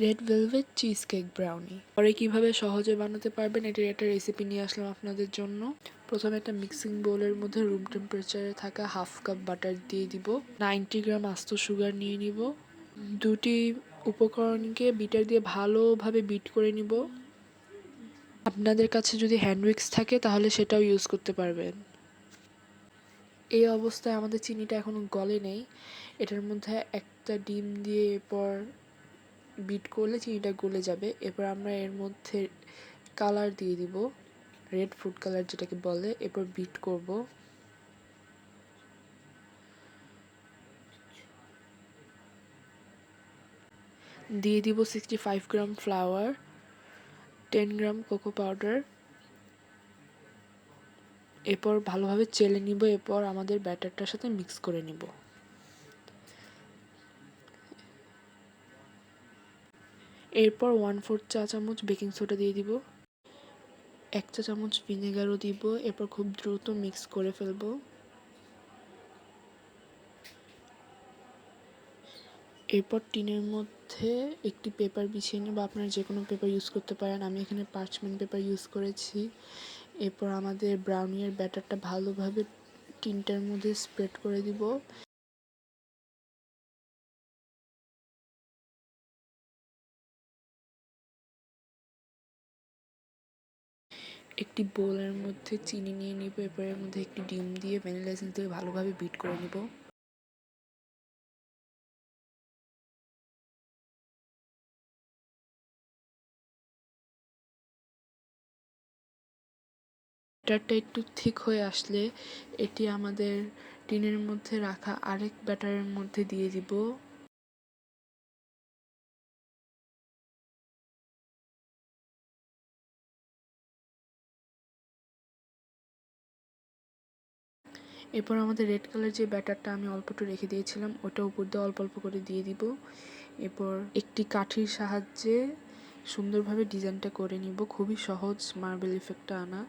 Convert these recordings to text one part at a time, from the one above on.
Red velvet cheese cake brownie পরে কিভাবে সহজে বানাতে পারবেন এটার একটা রেসিপি নিয়ে আসলাম আপনাদের জন্য। প্রথমে একটা মিক্সিং বোলের মধ্যে রুম টেম্পারেচারে থাকা হাফ কাপ বাটার দিয়ে দিব, 90 গ্রাম আস্ত সুগার নিয়ে নিব, দুটি উপকরণকে বিটার দিয়ে ভালোভাবে বিট করে নিব। আপনাদের কাছে যদি হ্যান্ড উইক্স থাকে তাহলে সেটাও ইউজ করতে পারবেন। এই অবস্থায় আমাদের চিনিটা এখনো গলে নেই, এটার মধ্যে একটা ডিম দিয়ে এরপর বিট করলে চিনিটা গলে যাবে। এরপর আমরা এর মধ্যে কালার দিয়ে দিব, রেড ফুড কালার যেটাকে বলে। এরপর বিট করব। দিয়ে দিব 65 গ্রাম ফ্লাওয়ার, 10 গ্রাম কোকো পাউডার। এরপর ভালোভাবে চেলে নিব, এরপর আমাদের ব্যাটারটার সাথে মিক্স করে নিব। এরপর 1/4 চা চামচ বেকিং সোডা দিয়ে দিব, 1 চা চামচ ভিনেগারও দিব। এরপর খুব দ্রুত মিক্স করে ফেলবো। এরপর টিনের মধ্যে একটি পেপার বিছিয়ে নেব, আপনারা যে কোনো পেপার ইউজ করতে পারেন, আমি এখানে পার্চমেন্ট পেপার ইউজ করেছি। এরপর আমাদের ব্রাউনির ব্যাটারটা ভালোভাবে টিনটার মধ্যে স্প্রেড করে দিব। একটি বোলের মধ্যে চিনি নিয়ে নিব, এরপর এর মধ্যে একটি ডিম দিয়ে ভ্যানিলা এসেন্স দিয়ে ভালোভাবে বিট করে নিব। ব্যাটারটা একটু ঠিক হয়ে আসলে এটি আমাদের টিনের মধ্যে রাখা আরেক ব্যাটারের মধ্যে দিয়ে দিব। এরপর আমাদের রেড কালার যে ব্যাটারটা আমি অল্প একটু রেখে দিয়েছিলাম ওটা উপর দিয়ে অল্প অল্প করে দিয়ে দিব। এরপর একটি কাঠির সাহায্যে সুন্দরভাবে ডিজাইনটা করে নিব, খুবই সহজ মার্বেল ইফেক্টটা আনা।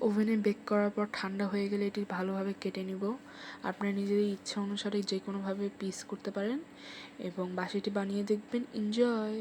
ওভেনে বেক করার পর ঠান্ডা হয়ে গেলে এটি ভালোভাবে কেটে নিব। আপনার নিজেদের ইচ্ছা অনুসারে যে কোনোভাবে পিস করতে পারেন এবং বাসাটি বানিয়ে দেখবেন। এনজয়।